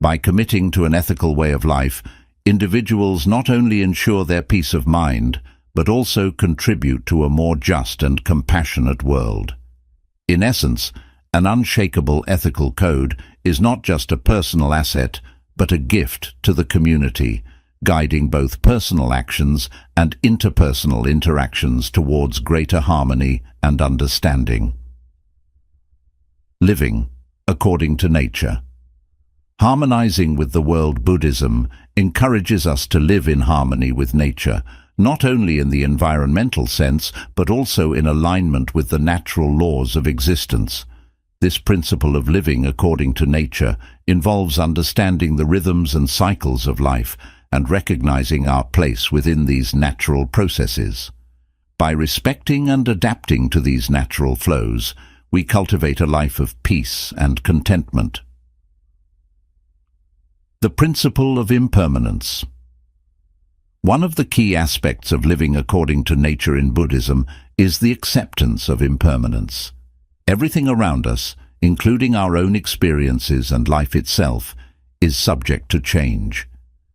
By committing to an ethical way of life, individuals not only ensure their peace of mind, but also contribute to a more just and compassionate world. In essence, an unshakable ethical code is not just a personal asset, but a gift to the community, guiding both personal actions and interpersonal interactions towards greater harmony and understanding. Living according to nature. Harmonizing with the world, Buddhism encourages us to live in harmony with nature, not only in the environmental sense, but also in alignment with the natural laws of existence. This principle of living according to nature involves understanding the rhythms and cycles of life and recognizing our place within these natural processes. By respecting and adapting to these natural flows, we cultivate a life of peace and contentment. The principle of impermanence. One of the key aspects of living according to nature in Buddhism is the acceptance of impermanence. Everything around us, including our own experiences and life itself, is subject to change.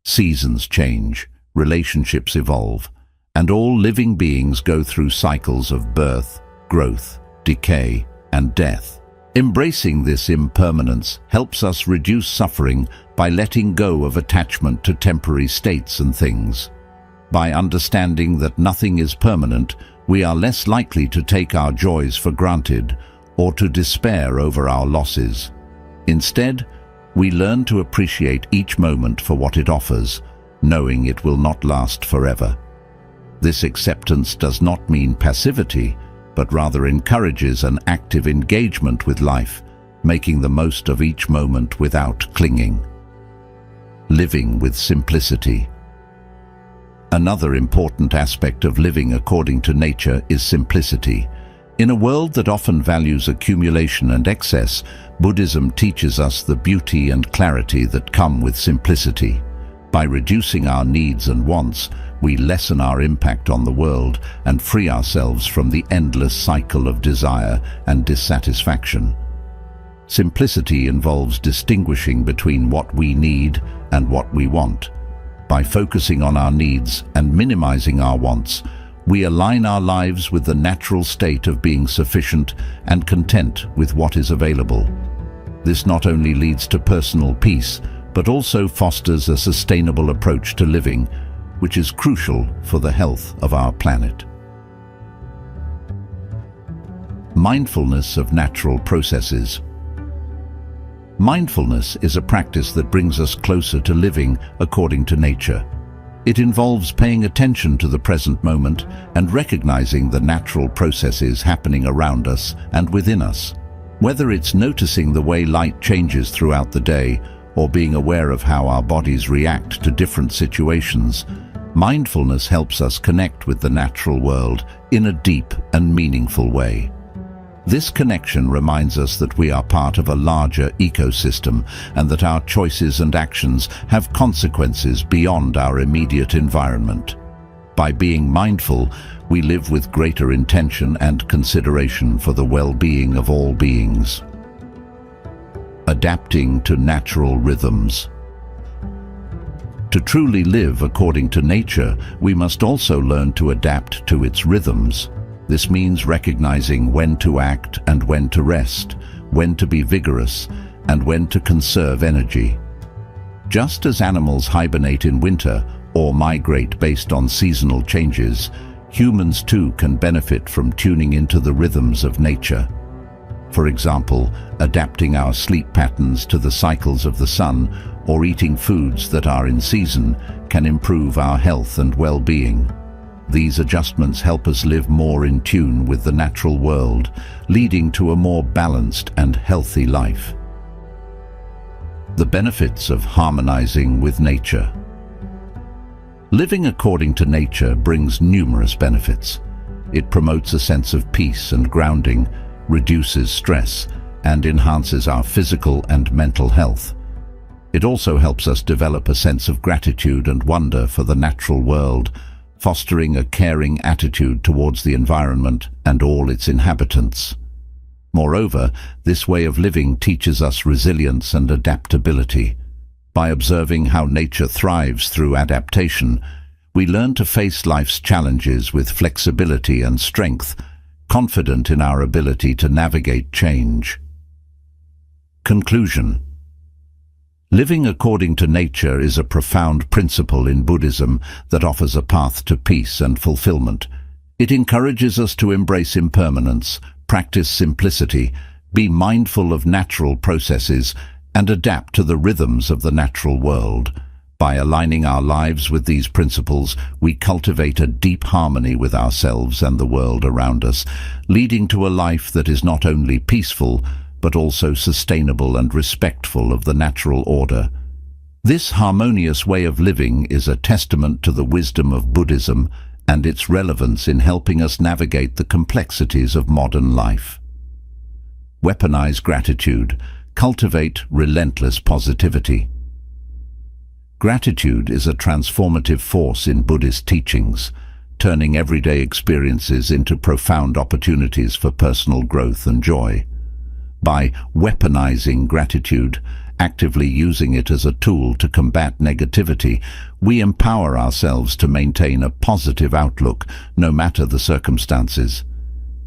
Seasons change, relationships evolve, and all living beings go through cycles of birth, growth, decay, and death. Embracing this impermanence helps us reduce suffering by letting go of attachment to temporary states and things. By understanding that nothing is permanent, we are less likely to take our joys for granted or to despair over our losses. Instead, we learn to appreciate each moment for what it offers, knowing it will not last forever. This acceptance does not mean passivity, but rather encourages an active engagement with life, making the most of each moment without clinging. Living with simplicity. Another important aspect of living according to nature is simplicity. In a world that often values accumulation and excess, Buddhism teaches us the beauty and clarity that come with simplicity. By reducing our needs and wants, we lessen our impact on the world and free ourselves from the endless cycle of desire and dissatisfaction. Simplicity involves distinguishing between what we need and what we want. By focusing on our needs and minimizing our wants, we align our lives with the natural state of being sufficient and content with what is available. This not only leads to personal peace, but also fosters a sustainable approach to living, which is crucial for the health of our planet. Mindfulness of natural processes. Mindfulness is a practice that brings us closer to living according to nature. It involves paying attention to the present moment and recognizing the natural processes happening around us and within us. Whether it's noticing the way light changes throughout the day or being aware of how our bodies react to different situations, mindfulness helps us connect with the natural world in a deep and meaningful way. This connection reminds us that we are part of a larger ecosystem and that our choices and actions have consequences beyond our immediate environment. By being mindful, we live with greater intention and consideration for the well-being of all beings. Adapting to natural rhythms. To truly live according to nature, we must also learn to adapt to its rhythms. This means recognizing when to act and when to rest, when to be vigorous, and when to conserve energy. Just as animals hibernate in winter or migrate based on seasonal changes, humans too can benefit from tuning into the rhythms of nature. For example, adapting our sleep patterns to the cycles of the sun or eating foods that are in season can improve our health and well-being. These adjustments help us live more in tune with the natural world, leading to a more balanced and healthy life. The benefits of harmonizing with nature. Living according to nature brings numerous benefits. It promotes a sense of peace and grounding, reduces stress, and enhances our physical and mental health. It also helps us develop a sense of gratitude and wonder for the natural world, fostering a caring attitude towards the environment and all its inhabitants. Moreover, this way of living teaches us resilience and adaptability. By observing how nature thrives through adaptation, we learn to face life's challenges with flexibility and strength, confident in our ability to navigate change. Conclusion. Living according to nature is a profound principle in Buddhism that offers a path to peace and fulfillment. It encourages us to embrace impermanence, practice simplicity, be mindful of natural processes, and adapt to the rhythms of the natural world. By aligning our lives with these principles, we cultivate a deep harmony with ourselves and the world around us, leading to a life that is not only peaceful, but also sustainable and respectful of the natural order. This harmonious way of living is a testament to the wisdom of Buddhism and its relevance in helping us navigate the complexities of modern life. Weaponize gratitude. Cultivate relentless positivity. Gratitude is a transformative force in Buddhist teachings, turning everyday experiences into profound opportunities for personal growth and joy. By weaponizing gratitude, actively using it as a tool to combat negativity, we empower ourselves to maintain a positive outlook no matter the circumstances.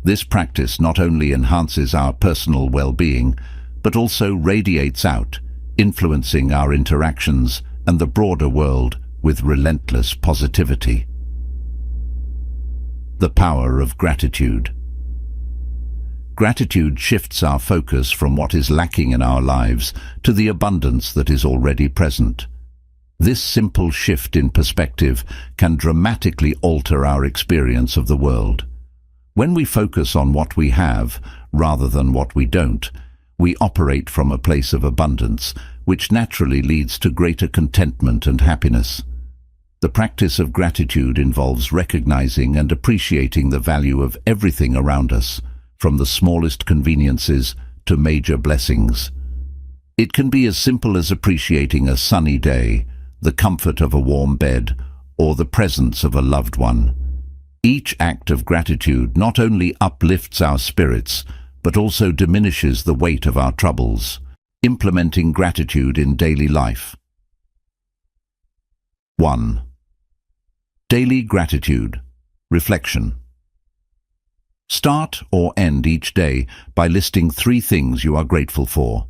This practice not only enhances our personal well-being, but also radiates out, influencing our interactions and the broader world with relentless positivity. The power of gratitude. Gratitude shifts our focus from what is lacking in our lives to the abundance that is already present. This simple shift in perspective can dramatically alter our experience of the world. When we focus on what we have rather than what we don't, we operate from a place of abundance, which naturally leads to greater contentment and happiness. The practice of gratitude involves recognizing and appreciating the value of everything around us, from the smallest conveniences to major blessings. It can be as simple as appreciating a sunny day, the comfort of a warm bed, or the presence of a loved one. Each act of gratitude not only uplifts our spirits, but also diminishes the weight of our troubles. Implementing gratitude in daily life. 1. Daily gratitude. Reflection. Start or end each day by listing 3 things you are grateful for.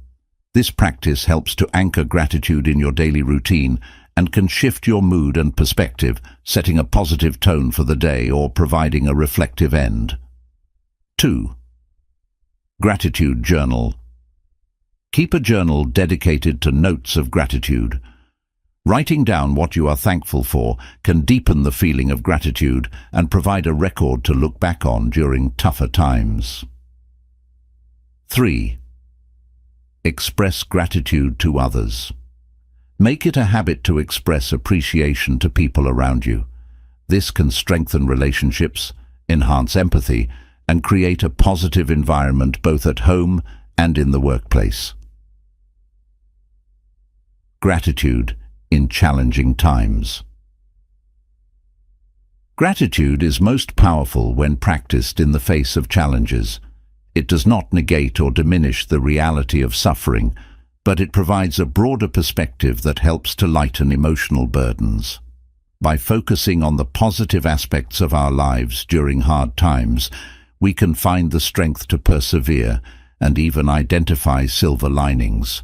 This practice helps to anchor gratitude in your daily routine and can shift your mood and perspective, setting a positive tone for the day or providing a reflective end. 2. Gratitude journal. Keep a journal dedicated to notes of gratitude. Writing down what you are thankful for can deepen the feeling of gratitude and provide a record to look back on during tougher times. 3. Express gratitude to others. Make it a habit to express appreciation to people around you. This can strengthen relationships, enhance empathy, and create a positive environment both at home and in the workplace. Gratitude in challenging times. Gratitude is most powerful when practiced in the face of challenges. It does not negate or diminish the reality of suffering, but it provides a broader perspective that helps to lighten emotional burdens. By focusing on the positive aspects of our lives during hard times, we can find the strength to persevere and even identify silver linings.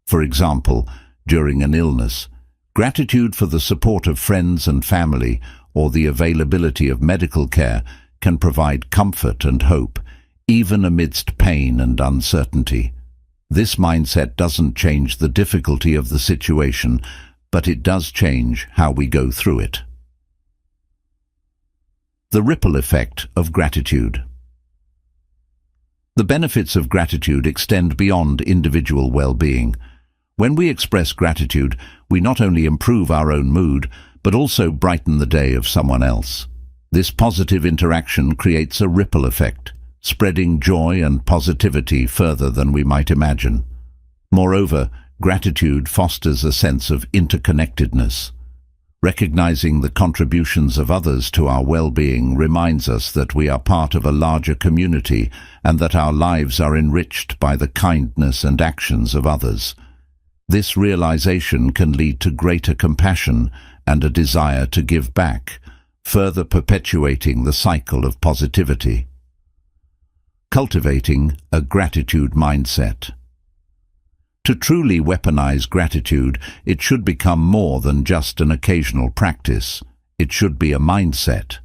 For example, during an illness, gratitude for the support of friends and family or the availability of medical care can provide comfort and hope, even amidst pain and uncertainty. This mindset doesn't change the difficulty of the situation, but it does change how we go through it. The ripple effect of gratitude. The benefits of gratitude extend beyond individual well-being. When we express gratitude, we not only improve our own mood, but also brighten the day of someone else. This positive interaction creates a ripple effect, spreading joy and positivity further than we might imagine. Moreover, gratitude fosters a sense of interconnectedness. Recognizing the contributions of others to our well-being reminds us that we are part of a larger community and that our lives are enriched by the kindness and actions of others. This realization can lead to greater compassion and a desire to give back, further perpetuating the cycle of positivity. Cultivating a gratitude mindset. To truly weaponize gratitude, it should become more than just an occasional practice. It should be a mindset.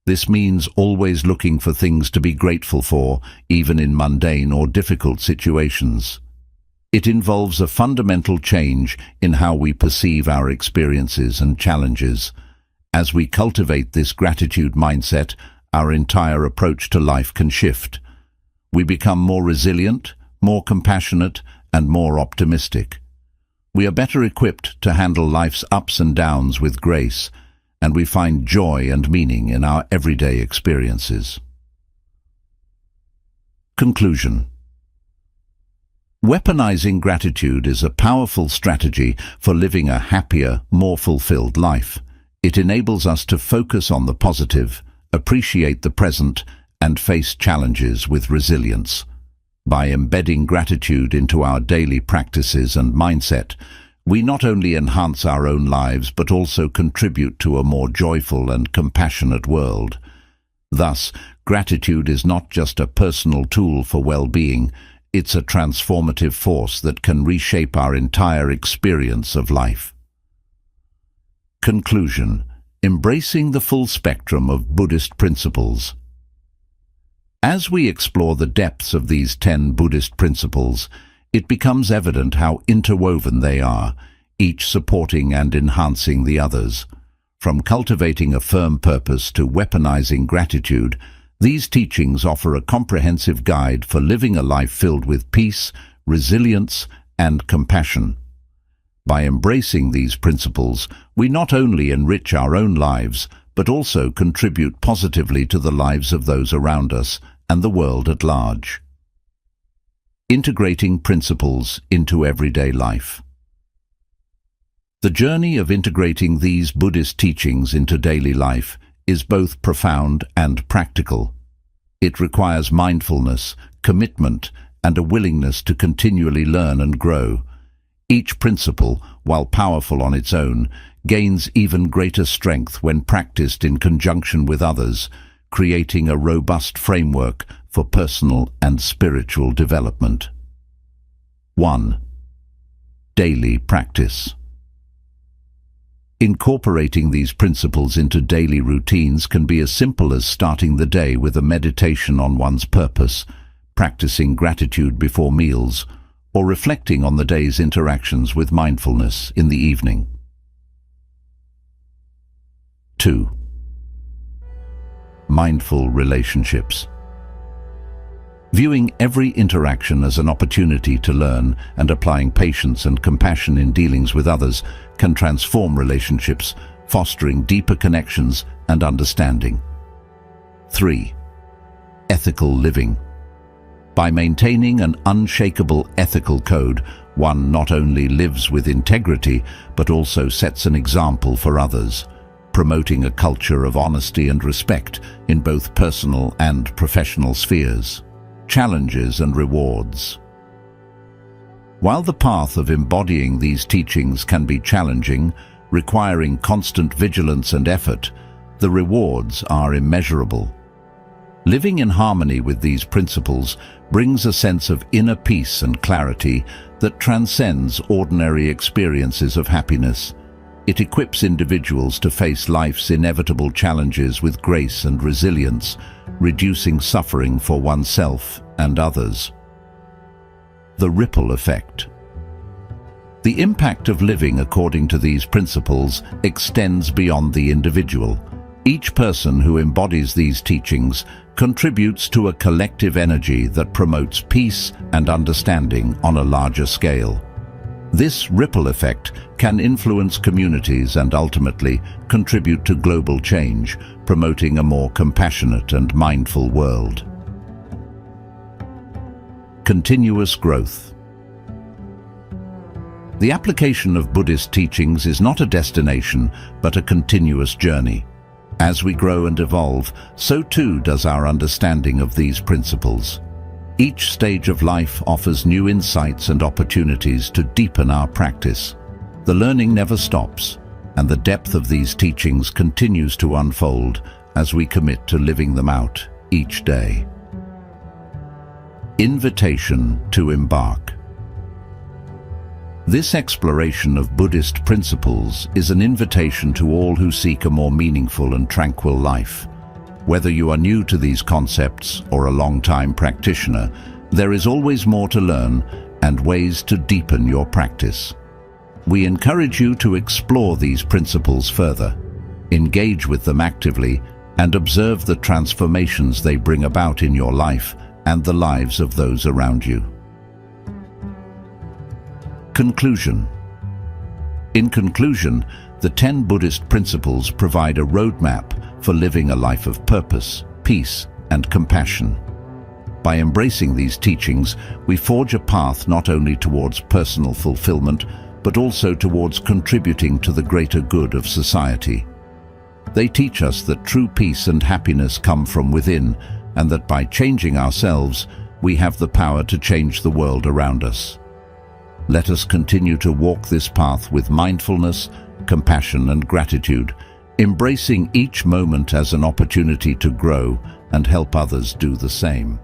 This means always looking for things to be grateful for, even in mundane or difficult situations. It involves a fundamental change in how we perceive our experiences and challenges. As we cultivate this gratitude mindset, our entire approach to life can shift. We become more resilient, more compassionate, and more optimistic. We are better equipped to handle life's ups and downs with grace, and we find joy and meaning in our everyday experiences. Conclusion. Weaponizing gratitude is a powerful strategy for living a happier, more fulfilled life. It enables us to focus on the positive, appreciate the present, and face challenges with resilience. By embedding gratitude into our daily practices and mindset, we not only enhance our own lives but also contribute to a more joyful and compassionate world. Thus, gratitude is not just a personal tool for well-being, it's a transformative force that can reshape our entire experience of life. Conclusion. Embracing the full spectrum of Buddhist principles. As we explore the depths of these 10 Buddhist principles, it becomes evident how interwoven they are, each supporting and enhancing the others. From cultivating a firm purpose to weaponizing gratitude, these teachings offer a comprehensive guide for living a life filled with peace, resilience, and compassion. By embracing these principles, we not only enrich our own lives, but also contribute positively to the lives of those around us and the world at large. Integrating principles into everyday life. The journey of integrating these Buddhist teachings into daily life is both profound and practical. It requires mindfulness, commitment, and a willingness to continually learn and grow. Each principle, while powerful on its own, gains even greater strength when practiced in conjunction with others, creating a robust framework for personal and spiritual development. 1. daily practice. Incorporating these principles into daily routines can be as simple as starting the day with a meditation on one's purpose, practicing gratitude before meals, or reflecting on the day's interactions with mindfulness in the evening. 2. Mindful relationships. Viewing every interaction as an opportunity to learn and applying patience and compassion in dealings with others can transform relationships, fostering deeper connections and understanding. 3. Ethical living. By maintaining an unshakable ethical code, one not only lives with integrity but also sets an example for others, promoting a culture of honesty and respect in both personal and professional spheres. Challenges and rewards. While the path of embodying these teachings can be challenging, requiring constant vigilance and effort, the rewards are immeasurable. Living in harmony with these principles brings a sense of inner peace and clarity that transcends ordinary experiences of happiness. It equips individuals to face life's inevitable challenges with grace and resilience, reducing suffering for oneself and others. The ripple effect. The impact of living according to these principles extends beyond the individual. Each person who embodies these teachings contributes to a collective energy that promotes peace and understanding on a larger scale. This ripple effect can influence communities and ultimately contribute to global change, promoting a more compassionate and mindful world. Continuous growth. The application of Buddhist teachings is not a destination, but a continuous journey. As we grow and evolve, so too does our understanding of these principles. Each stage of life offers new insights and opportunities to deepen our practice. The learning never stops, and the depth of these teachings continues to unfold as we commit to living them out each day. Invitation to embark. This exploration of Buddhist principles is an invitation to all who seek a more meaningful and tranquil life. Whether you are new to these concepts or a long-time practitioner, there is always more to learn and ways to deepen your practice. We encourage you to explore these principles further, engage with them actively, and observe the transformations they bring about in your life and the lives of those around you. Conclusion. In conclusion, the 10 Buddhist principles provide a roadmap for living a life of purpose, peace, and compassion. By embracing these teachings, we forge a path not only towards personal fulfillment, but also towards contributing to the greater good of society. They teach us that true peace and happiness come from within, and that by changing ourselves, we have the power to change the world around us. Let us continue to walk this path with mindfulness, compassion, and gratitude, embracing each moment as an opportunity to grow and help others do the same.